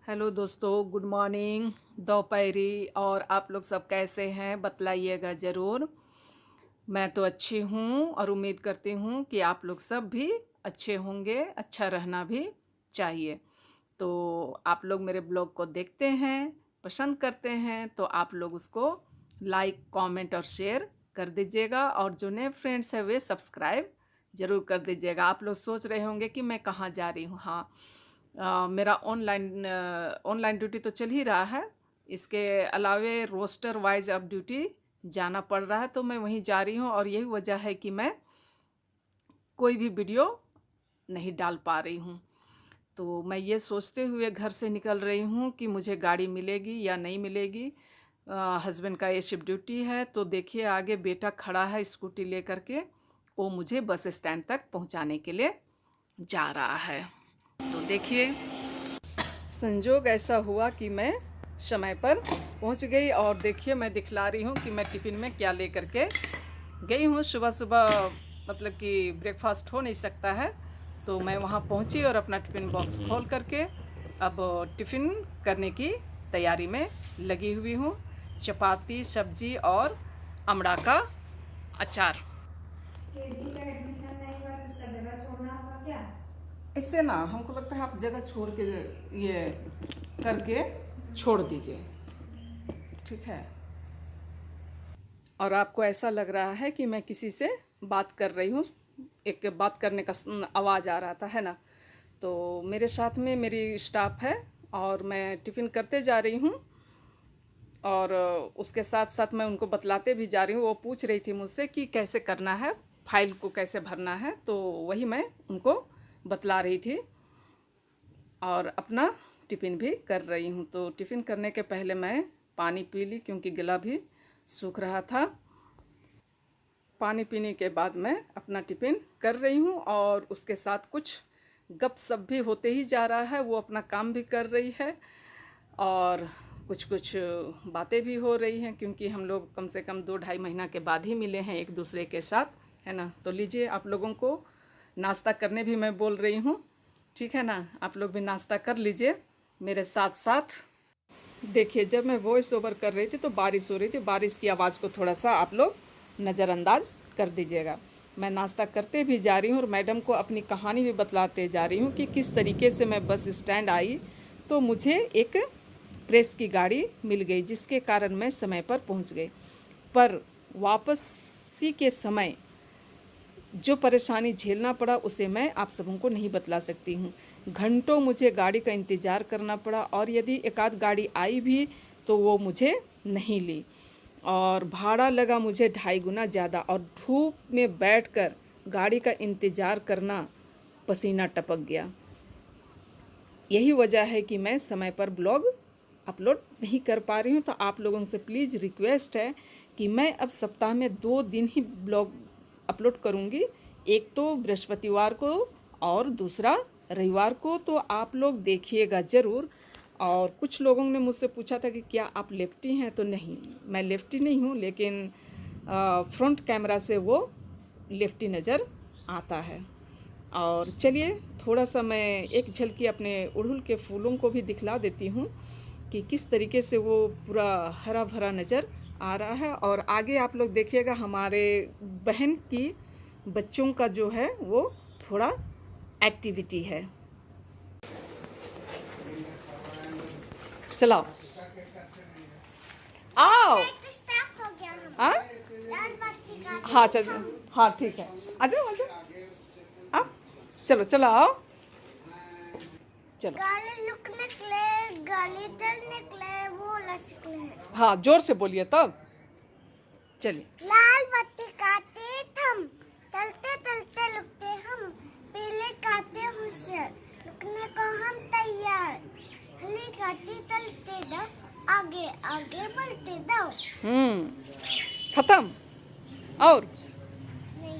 Hello दोस्तों, good morning, दोपहरी। और आप लोग सब कैसे हैं बतलाइएगा ज़रूर। मैं तो अच्छी हूँ और उम्मीद करती हूँ कि आप लोग सब भी अच्छे होंगे। अच्छा रहना भी चाहिए। तो आप लोग मेरे ब्लॉग को देखते हैं, पसंद करते हैं तो आप लोग उसको लाइक, कमेंट और शेयर कर दीजिएगा। और जो नए फ्रेंड्स हैं वे सब्सक्राइब ज़रूर कर दीजिएगा। आप लोग सोच रहे होंगे कि मैं कहाँ जा रही हूँ। हाँ, मेरा ऑनलाइन ड्यूटी तो चल ही रहा है। इसके अलावे रोस्टर वाइज अब ड्यूटी जाना पड़ रहा है, तो मैं वहीं जा रही हूँ। और यही वजह है कि मैं कोई भी वीडियो नहीं डाल पा रही हूँ। तो मैं ये सोचते हुए घर से निकल रही हूँ कि मुझे गाड़ी मिलेगी या नहीं मिलेगी। हस्बैंड का ये शिफ्ट ड्यूटी है, तो देखिए आगे बेटा खड़ा है स्कूटी लेकर के। वो मुझे बस स्टैंड तक पहुँचाने के लिए जा रहा है। तो देखिए, संजोग ऐसा हुआ कि मैं समय पर पहुंच गई। और देखिए, मैं दिखला रही हूँ कि मैं टिफ़िन में क्या लेकर के गई हूँ। सुबह सुबह मतलब कि ब्रेकफास्ट हो नहीं सकता है, तो मैं वहाँ पहुँची और अपना टिफ़िन बॉक्स खोल करके अब टिफ़िन करने की तैयारी में लगी हुई हूँ। चपाती, सब्जी और अमड़ा का अचार। केजी का एडमिशन नहीं हुआ तो उसका जगह छोड़ना होगा क्या? इससे ना हमको लगता है आप जगह छोड़ के ये करके छोड़ दीजिए, ठीक है। और आपको ऐसा लग रहा है कि मैं किसी से बात कर रही हूँ, एक बात करने का आवाज़ आ रहा था, है ना। तो मेरे साथ में मेरी स्टाफ है और मैं टिफ़िन करते जा रही हूँ। और उसके साथ साथ मैं उनको बतलाते भी जा रही हूँ। वो पूछ रही थी मुझसे कि कैसे करना है, फाइल को कैसे भरना है, तो वही मैं उनको बतला रही थी और अपना टिफ़िन भी कर रही हूँ। तो टिफ़िन करने के पहले मैं पानी पी ली, क्योंकि गला भी सूख रहा था। पानी पीने के बाद मैं अपना टिफ़िन कर रही हूँ और उसके साथ कुछ गप सप भी होते ही जा रहा है। वो अपना काम भी कर रही है और कुछ कुछ बातें भी हो रही हैं, क्योंकि हम लोग कम से कम 2-2.5 महीना के बाद ही मिले हैं एक दूसरे के साथ, है ना। तो लीजिए, आप लोगों को नाश्ता करने भी मैं बोल रही हूँ, ठीक है ना। आप लोग भी नाश्ता कर लीजिए मेरे साथ साथ। देखिए, जब मैं वॉइस ओवर कर रही थी तो बारिश हो रही थी। बारिश की आवाज़ को थोड़ा सा आप लोग नज़रअंदाज कर दीजिएगा। मैं नाश्ता करते भी जा रही हूँ और मैडम को अपनी कहानी भी बतलाते जा रही हूँ कि किस तरीके से मैं बस स्टैंड आई तो मुझे एक प्रेस की गाड़ी मिल गई, जिसके कारण मैं समय पर पहुँच गई। पर वापसी के समय जो परेशानी झेलना पड़ा उसे मैं आप सबों को नहीं बतला सकती हूँ। घंटों मुझे गाड़ी का इंतज़ार करना पड़ा, और यदि एक आध गाड़ी आई भी तो वो मुझे नहीं ली। और भाड़ा लगा मुझे 2.5 गुना ज़्यादा। और धूप में बैठकर गाड़ी का इंतज़ार करना, पसीना टपक गया। यही वजह है कि मैं समय पर ब्लॉग अपलोड नहीं कर पा रही हूँ। तो आप लोगों से प्लीज़ रिक्वेस्ट है कि मैं अब सप्ताह में 2 दिन ही ब्लॉग अपलोड करूँगी। एक तो बृहस्पतिवार को और दूसरा रविवार को। तो आप लोग देखिएगा ज़रूर। और कुछ लोगों ने मुझसे पूछा था कि क्या आप लेफ्टी हैं, तो नहीं, मैं लेफ्टी नहीं हूँ, लेकिन फ्रंट कैमरा से वो लेफ्टी नज़र आता है। और चलिए, थोड़ा सा मैं एक झलकी अपने उड़हुल के फूलों को भी दिखला देती हूँ कि किस तरीके से वो पूरा हरा भरा नज़र आ रहा है। और आगे आप लोग देखिएगा, हमारे बहन की बच्चों का जो है वो थोड़ा एक्टिविटी है। चलाओ, आओ। हाँ हाँ, चल, हाँ ठीक है, आ जाओ आ जाओ, आप चलो चलो आओ, चलो। गाली तर निकले वो लसकले हैं। हाँ, जोर से बोलिए तब। चलिए। लाल बत्ती काटे थम, तलते तलते लुकते हम, पीले काटे होशियार, लुकने को हम तैयार, हली काटी तलते दो, आगे आगे बढ़ते दो। खत्म। और नहीं,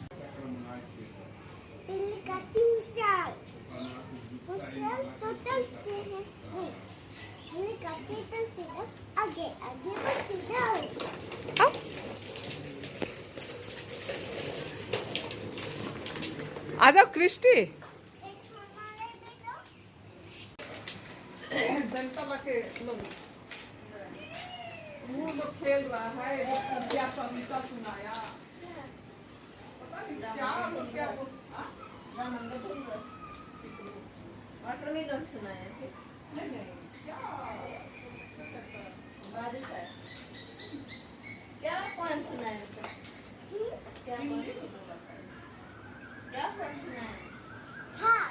पीली काटी होशियार, होशियार तो तलते हैं नहीं, हली काटी तलते दो, आगे आगे बढ़ते दो। आ जाओ क्रिस्टी। डंडा लगे लोग वो लोग खेल रहा है ये क्या कविता सुनाया पता नहीं क्या लोग क्या वाटरमेलन सुनाया फिर नहीं नहीं क्या बारिश है क्या पोएम सुनाया तो क्या पोएम सुनाया हाँ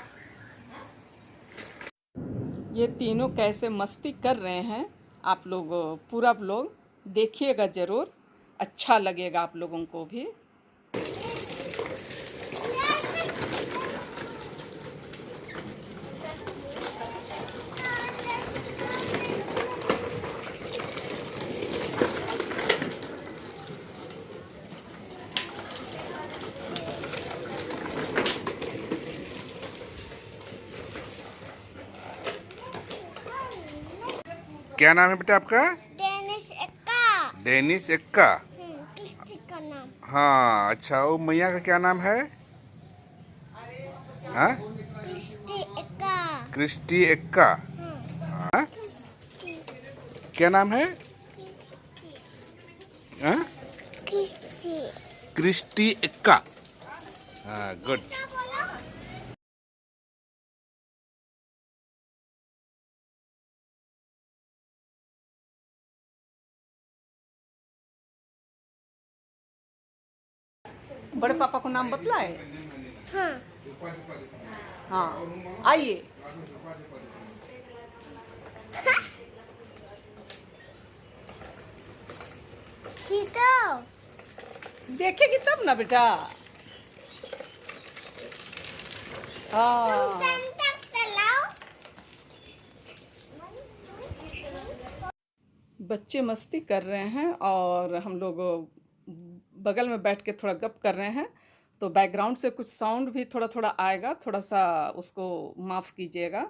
ये तीनों कैसे मस्ती कर रहे हैं आप लोग पूरा लोग देखिएगा ज़रूर अच्छा लगेगा आप लोगों को भी क्या नाम है बेटा आपका? Tennis Ekka Dennis Ekka. किसकी का नाम हाँ अच्छा, वो मैया का क्या नाम है? हाँ, किसकी एक्का क्रिस्टी एक्का। हाँ, क्या नाम है? हाँ, किसकी क्रिस्टी एक्का। हाँ गुड। क्या बोला बड़े पापा को नाम बतलाए हाँ हाँ आइए ठीक है देखेगी तब ना बेटा हाँ तक चलाओ बच्चे मस्ती कर रहे हैं और हम लोग बगल में बैठ के थोड़ा गप कर रहे हैं तो बैकग्राउंड से कुछ साउंड भी थोड़ा थोड़ा आएगा थोड़ा सा उसको माफ़ कीजिएगा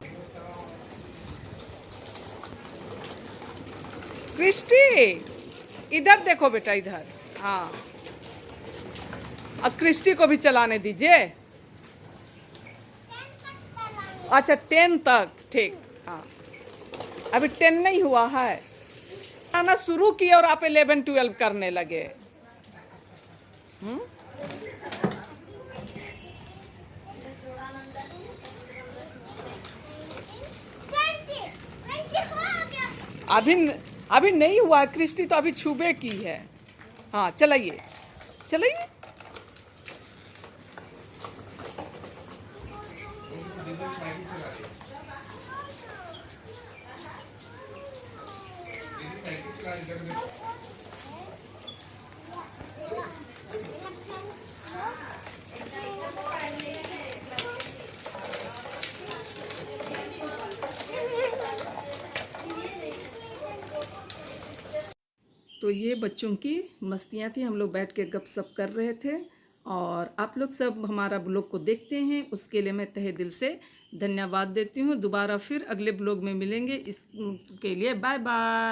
क्रिस्टी इधर देखो बेटा इधर हाँ अब क्रिस्टी को भी चलाने दीजिए अच्छा 10 तक ठीक हाँ अभी 10 नहीं हुआ है आना शुरू किए और आप 11-12 करने लगे अभी अभी नहीं हुआ है क्रिस्टी तो अभी छुबे की है हाँ चलाइए चलाइए तो ये बच्चों की मस्तियाँ थी हम लोग बैठ के गपशप कर रहे थे और आप लोग सब हमारा ब्लॉग को देखते हैं उसके लिए मैं तहे दिल से धन्यवाद देती हूँ दोबारा फिर अगले ब्लॉग में मिलेंगे इसके लिए बाय बाय।